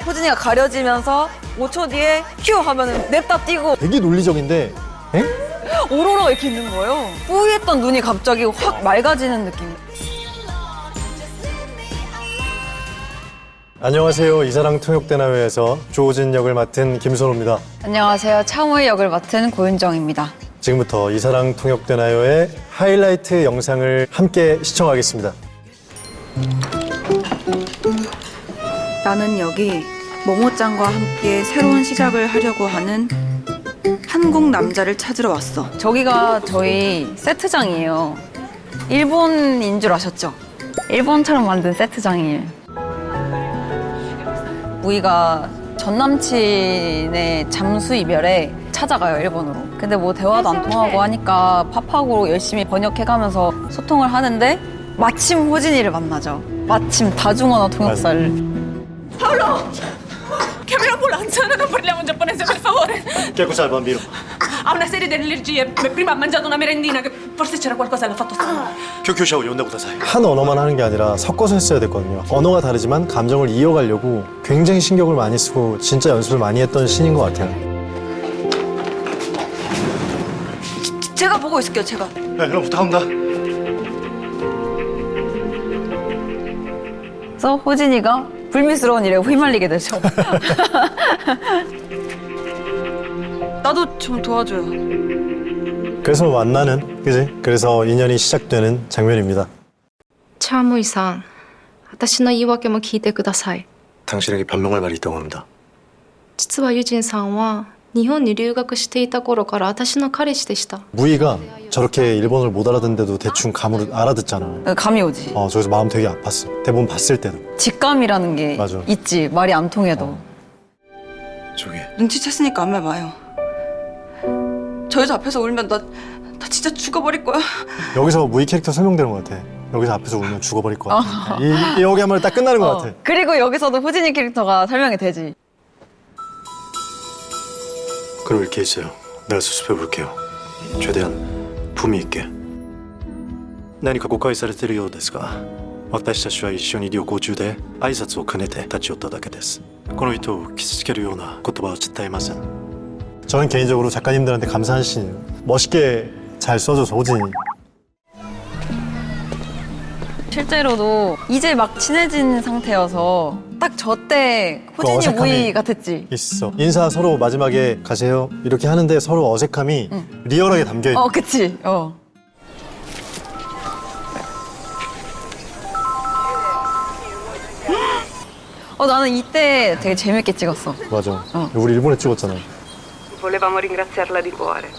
호진이가 가려지면서 5초 뒤에 큐 하면은 냅다 뛰고 되게 논리적인데 에? 오로라가 이렇게 있는 거예요. 뿌이했던 눈이 갑자기 확 맑아지는 느낌. 안녕하세요. 이사랑 통역대나요에서 조우진 역을 맡은 김선호입니다. 안녕하세요. 차우의 역을 맡은 고윤정입니다. 지금부터 이사랑 통역대나요의 하이라이트 영상을 함께 시청하겠습니다. 나는 여기 모모짱과 함께 새로운 시작을 하려고 하는 한국 남자를 찾으러 왔어. 저기가 저희 세트장이에요. 일본인 줄 아셨죠? 일본처럼 만든 세트장이에요. 무이가 전 남친의 잠수 이별에 찾아가요, 일본으로. 근데 뭐 대화도 안 통하고 하니까 팝하고 열심히 번역해가면서 소통을 하는데 마침 호진이를 만나죠. 마침 다중언어 통역사를. Paolo! Chiami l'ambulanza, non parliamo giapponese, per favore. Che cos'è il bambino? Ha una serie di allergie. Prima ha mangiato una merendina che forse c'era qualcosa, l'ha fatto strano. 교교샤오 연대구다사이. 한 언어만 하는 게 아니라 섞어서 했어야 됐거든요. 언어가 다르지만 감정을 이어가려고 굉장히 신경을 많이 쓰고 진짜 연습을 많이 했던 신인 것 같아요. 제가 보고 있을게요, 제가. 네, 그럼 부탁합니다. 그래서 호진이가 불미스러운 일에 휘말리게 되죠. 나도 좀 도와줘요. 그래서 만나는, 그지? 그래서 인연이 시작되는 장면입니다. チャームイさん、私の言い訳も聞いてください。 당신에게 변명할 말이 있다고 합니다. 実はユジンさんは日本に留学していた頃から私の彼氏でした。 무이가 저렇게 일본어를 못 알아듣는데도 대충 감으로 알아듣잖아. 감이 오지. 저기서 마음 되게 아팠어. 대본 봤을 때도. 직감이라는 게 맞아. 있지. 말이 안 통해도. 저기 눈치챘으니까 아무 말 마요. 저 여자 앞에서 울면 나 진짜 죽어버릴 거야. 여기서 무이 캐릭터 설명되는 것 같아. 여기서 앞에서 울면 죽어버릴 것 같아. 여기 한 번 딱 끝나는 것 같아. 그리고 여기서도 호진이 캐릭터가 설명이 되지. 그럼 이렇게 있어요. 내가 수습해 볼게요. 최대한 품위 있게. 何か誤解されているようですが、私たちは一緒に旅行中で挨拶を兼ねて立ち寄っただけです。この人を傷つけるような言葉は絶対いません。 저는 개인적으로 작가님들한테 감사한 신이에요. 멋있게 잘 써줘서 호진이. 실제로도 이제 막 친해진 상태여서 딱 저 때 호진이 어색함이 무이 같았지. 있어. 인사 서로 마지막에 가세요 이렇게 하는데 서로 어색함이 리얼하게 담겨 있는. 그치. 나는 이때 되게 재밌게 찍었어. 맞아. 우리 일본에 찍었잖아. Volevamo ringraziarla di cuore.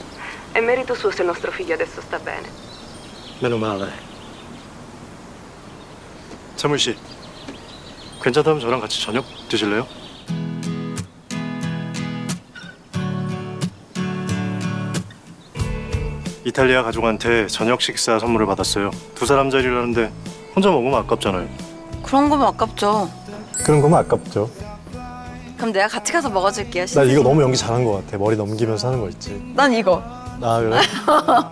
È merito suo se il nostro figlio adesso sta bene. Meno male. 차물 씨, 괜찮다면 저랑 같이 저녁 드실래요? 이탈리아 가족한테 저녁 식사 선물을 받았어요. 두 사람 자리라는데 혼자 먹으면 아깝잖아요. 그런 거면 아깝죠. 그런 거면 아깝죠. 그럼 내가 같이 가서 먹어줄게요. 나 이거 너무 연기 잘한 것 같아. 머리 넘기면서 하는 거 있지. 난 이거. 아 그래?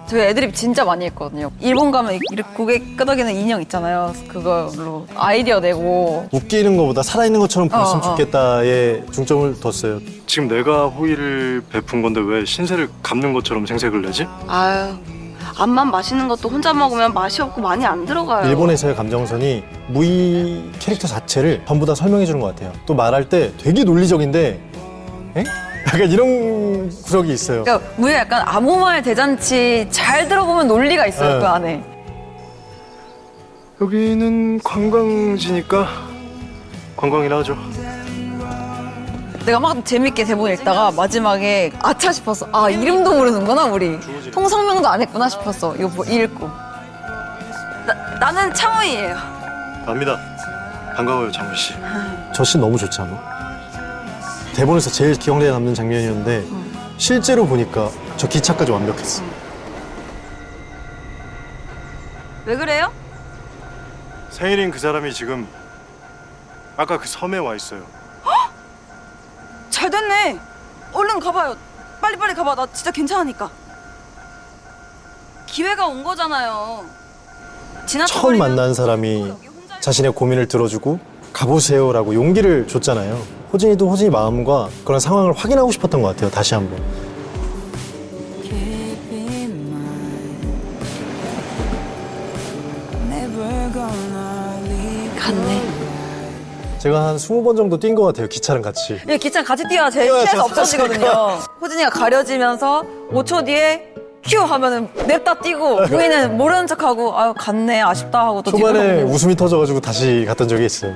저희 애드립 진짜 많이 했거든요. 일본 가면 이렇게 고개 끄덕이는 인형 있잖아요. 그걸로 아이디어 내고. 웃기는 거보다 살아있는 것처럼 보였으면 어. 좋겠다에 중점을 뒀어요. 지금 내가 호의를 베푼 건데 왜 신세를 갚는 것처럼 생색을 내지? 아유, 암만 맛있는 것도 혼자 먹으면 맛이 없고 많이 안 들어가요. 일본에서의 감정선이 무이 캐릭터 자체를 전부 다 설명해 주는 것 같아요. 또 말할 때 되게 논리적인데 에? 약간 이런 구석이 있어요. 그러니까 무이가 약간 아무 말 대잔치 잘 들어보면 논리가 있어요. 네. 그 안에. 여기는 관광지니까 관광이라 하죠. 내가 막 재밌게 대본 읽다가 마지막에 아차 싶었어. 아, 이름도 모르는구나 우리. 통성명도 안 했구나 싶었어. 이거 뭐 읽고. 나는 창우이예요. 압니다. 반가워요, 장훈 씨. 저 씬 너무 좋지 않아? 대본에서 제일 기억에 남는 장면이었는데 실제로 보니까 저 기차까지 완벽했어. 왜 그래요? 생일인 그 사람이 지금 아까 그 섬에 와 있어요. 잘 됐네. 얼른 가봐요. 빨리빨리 가봐. 나 진짜 괜찮으니까. 기회가 온 거잖아요. 처음 지나쳐버리면 만난 사람이 자신의 고민을 들어주고 가보세요라고 용기를 줬잖아요. 호진이도 호진이 마음과 그런 상황을 확인하고 싶었던 것 같아요. 다시 한번. 갔네. 제가 한 20번 정도 뛴 것 같아요. 기차랑 같이. 이 기차 같이 뛰어야 제 뛰어야 피해가 저 없어지거든요. 호진이가 가려지면서 5초 뒤에 큐 하면은 냅다 뛰고 부인은 모르는 척하고 아유 갔네 아쉽다 하고 또 초반에 뒤돌아보고. 웃음이 터져가지고 다시 갔던 적이 있어요.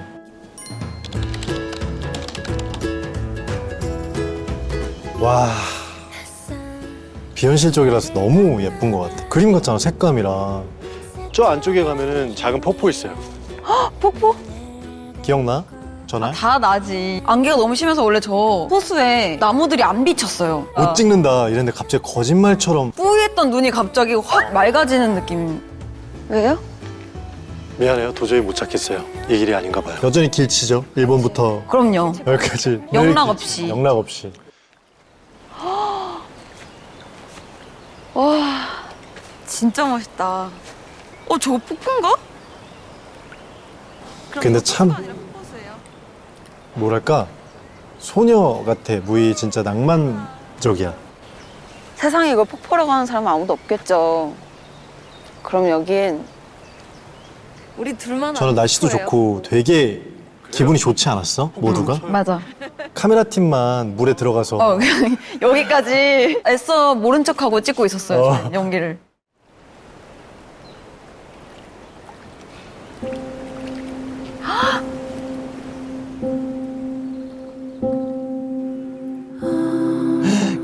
와, 비현실적이라서 너무 예쁜 것 같아. 그림 같잖아, 색감이랑. 저 안쪽에 가면은 작은 폭포 있어요. 폭포? 기억나? 전화? 다 나지. 안개가 너무 심해서 원래 저 호수에 나무들이 안 비쳤어요. 못 찍는다 이랬는데 갑자기 거짓말처럼. 뿌이했던 눈이 갑자기 확 맑아지는 느낌. 왜요? 미안해요, 도저히 못 찾겠어요. 이 길이 아닌가 봐요. 여전히 길치죠, 1번부터 그럼요. 여기까지. 영락 늘 없이. 길치. 영락 없이. 진짜 멋있다. 저거 폭포인가? 근데 참 뭐랄까 소녀 같아. 무이 진짜 낭만적이야. 세상에 이걸 폭포라고 하는 사람은 아무도 없겠죠. 그럼 여긴 우리 둘만 저는 날씨도 좋고 되게 기분이 좋지 않았어? 모두가? 맞아. 카메라 팀만 물에 들어가서 그냥 여기까지 애써 모른 척하고 찍고 있었어요. 저는 연기를.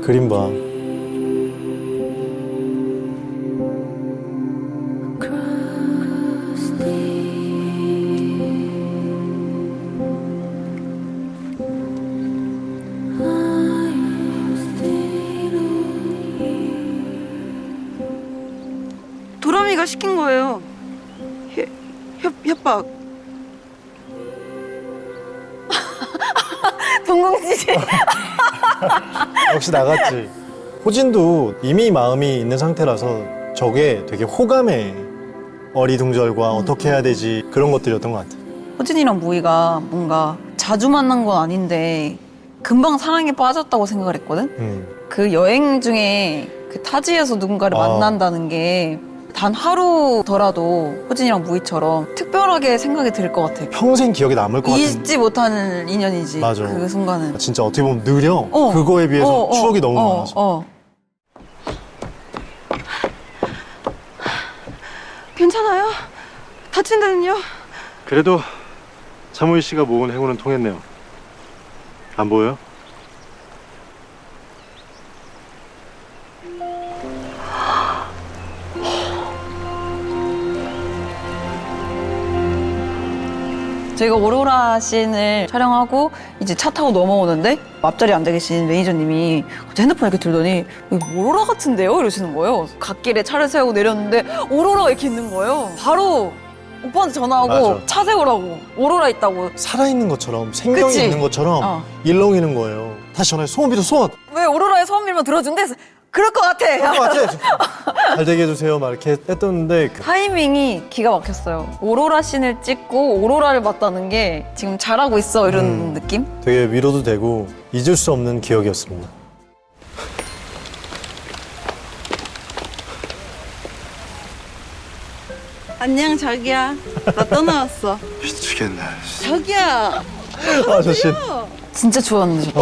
그림 봐. 도람이가 시킨 거예요. 협박. 동공지지. 역시 나갔지. 호진도 이미 마음이 있는 상태라서 저게 되게 호감의 어리둥절과 어떻게 해야 되지 그런 것들이었던 것 같아. 호진이랑 무이가 뭔가 자주 만난 건 아닌데 금방 사랑에 빠졌다고 생각을 했거든? 그 여행 중에 그 타지에서 누군가를 아. 만난다는 게 단 하루더라도 호진이랑 무이처럼 특별하게 생각이 들 것 같아. 평생 기억에 남을 것 같은. 잊지 못하는 인연이지. 맞아. 그 순간은. 진짜 어떻게 보면 느려. 어. 그거에 비해서 추억이 너무 많아서. 괜찮아요? 다친 데는요? 그래도 차무희 씨가 모은 행운은 통했네요. 안 보여요? 저희가 오로라 씬을 촬영하고 이제 차 타고 넘어오는데 앞자리에 앉아 계신 매니저님이 갑자기 핸드폰 이렇게 들더니 여기 오로라 같은데요? 이러시는 거예요. 갓길에 차를 세우고 내렸는데 오로라가 이렇게 있는 거예요. 바로 오빠한테 전화하고 맞아. 차 세우라고 오로라 있다고. 살아있는 것처럼 생명이 그치? 있는 것처럼 어. 일렁이는 거예요. 다시 전화해. 소원 빌어 소원. 왜 오로라의 소원 빌면 들어준대? 그래서 그럴 것 같아. 그럴 것 같아. 잘 되게 해주세요. 막 이렇게 했던데 타이밍이 기가 막혔어요. 오로라 씬을 찍고 오로라를 봤다는 게 지금 잘하고 있어 이런 느낌? 되게 위로도 되고 잊을 수 없는 기억이었습니다. 안녕 자기야. 나 떠나왔어. 미치겠네. 자기야. 아저씨. 진짜 좋았는데.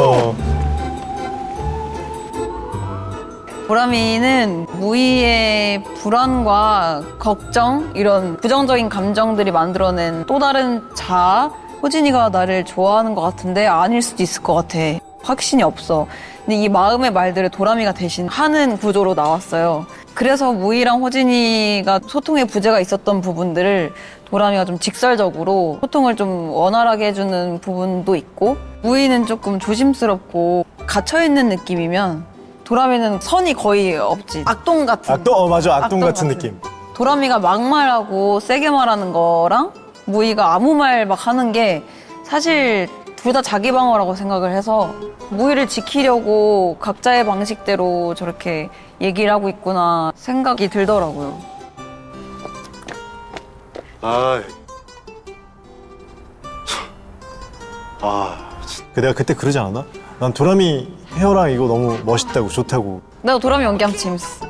보람이는 무희의 불안과 걱정 이런 부정적인 감정들이 만들어낸 또 다른 자아. 호진이가 나를 좋아하는 것 같은데 아닐 수도 있을 것 같아. 확신이 없어. 근데 이 마음의 말들을 도람이가 대신 하는 구조로 나왔어요. 그래서 무희랑 호진이가 소통에 부재가 있었던 부분들을 도람이가 좀 직설적으로 소통을 좀 원활하게 해주는 부분도 있고, 무희는 조금 조심스럽고 갇혀있는 느낌이면 도람이는 선이 거의 없지. 악동 같은. 맞아. 악동 악동 같은 같은. 느낌. 도람이가 막말하고 세게 말하는 거랑 무희가 아무 말 막 하는 게 사실 둘 다 자기 방어라고 생각을 해서 무희를 지키려고 각자의 방식대로 저렇게 얘기를 하고 있구나 생각이 들더라고요. 진짜. 내가 그때 그러지 않았나? 난 도라미 헤어랑 이거 너무 멋있다고 좋다고. 내가 도라미 연기하면 재밌어.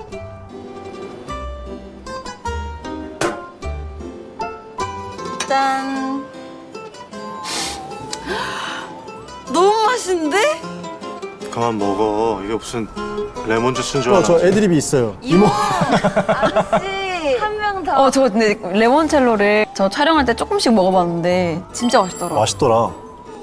짠. 너무 맛있는데? 그만 먹어. 이게 무슨 레몬 주스인 줄 알아. 저 애드립이 있어요. 이모 아저씨 한 명 더. 저 근데 레몬첼로를 저 촬영할 때 조금씩 먹어봤는데 진짜 맛있더라. 맛있더라.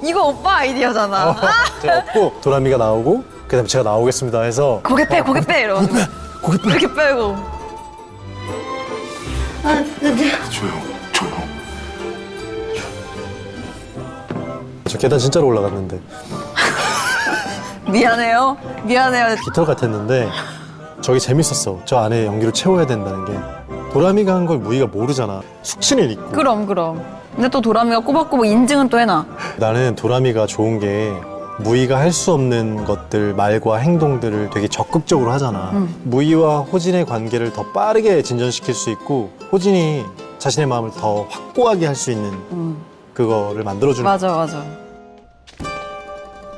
이거 오빠 아이디어잖아. 제가 없고 도라미가 나오고 그다음에 제가 나오겠습니다 해서 고개 빼 이러가지고 고기 빼. 이렇게 빼고. 조용. 저 계단 진짜로 올라갔는데 미안해요. 깃털 같았는데 저게 재밌었어. 저 안에 연기를 채워야 된다는 게. 도라미가 한 걸 무희가 모르잖아. 숙취는 있고. 그럼. 근데 또 도라미가 꼬박꼬박 인증은 또 해놔. 나는 도라미가 좋은 게 무희가 할 수 없는 것들, 말과 행동들을 되게 적극적으로 하잖아. 무희와 호진의 관계를 더 빠르게 진전시킬 수 있고 호진이 자신의 마음을 더 확고하게 할 수 있는 그거를 만들어주는. 맞아.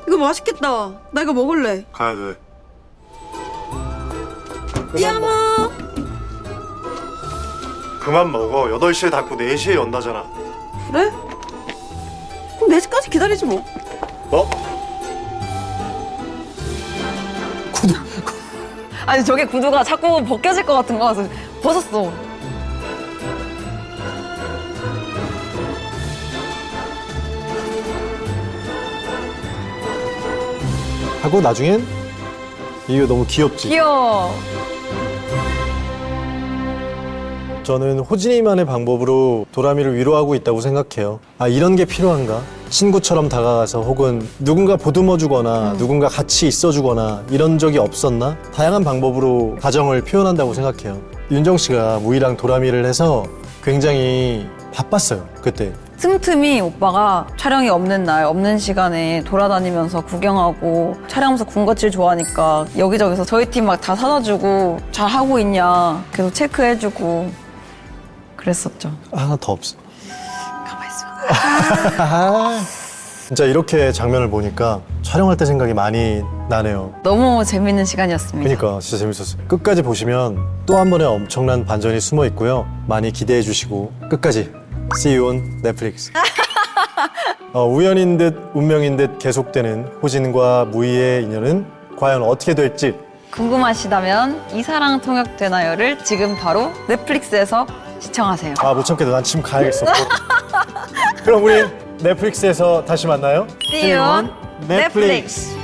이거 맛있겠다. 나 이거 먹을래. 가야 돼. 띠아모. 그만 먹어. 8시에 닫고 4시에 연다잖아. 그래? 그럼 4시까지 기다리지 뭐. 뭐? 아니 저게 구두가 자꾸 벗겨질 것 같은 거 같아서 벗었어. 하고 나중엔 이거 너무 귀엽지. 귀여워. 저는 호진이만의 방법으로 도라미를 위로하고 있다고 생각해요. 아, 이런 게 필요한가? 친구처럼 다가가서 혹은 누군가 보듬어주거나 누군가 같이 있어주거나 이런 적이 없었나? 다양한 방법으로 가정을 표현한다고 생각해요. 윤정 씨가 무희랑 도라미를 해서 굉장히 바빴어요, 그때. 틈틈이 오빠가 촬영이 없는 날, 없는 시간에 돌아다니면서 구경하고 촬영하면서 군것질 좋아하니까 여기저기서 저희 팀 막 다 사다 주고 잘 하고 있냐 계속 체크해주고 그랬었죠. 하나 더 없어. 가만히 있어. 진짜 이렇게 장면을 보니까 촬영할 때 생각이 많이 나네요. 너무 재밌는 시간이었습니다. 그러니까 진짜 재밌었어요. 끝까지 보시면 또 한 번의 엄청난 반전이 숨어 있고요. 많이 기대해 주시고 끝까지 See you on Netflix. 우연인 듯 운명인 듯 계속되는 호진과 무희의 인연은 과연 어떻게 될지 궁금하시다면 이 사랑 통역되나요를 지금 바로 넷플릭스에서 시청하세요. 못 참겠다. 난 지금 가야겠어. 그럼 우리 넷플릭스에서 다시 만나요. See you on Netflix.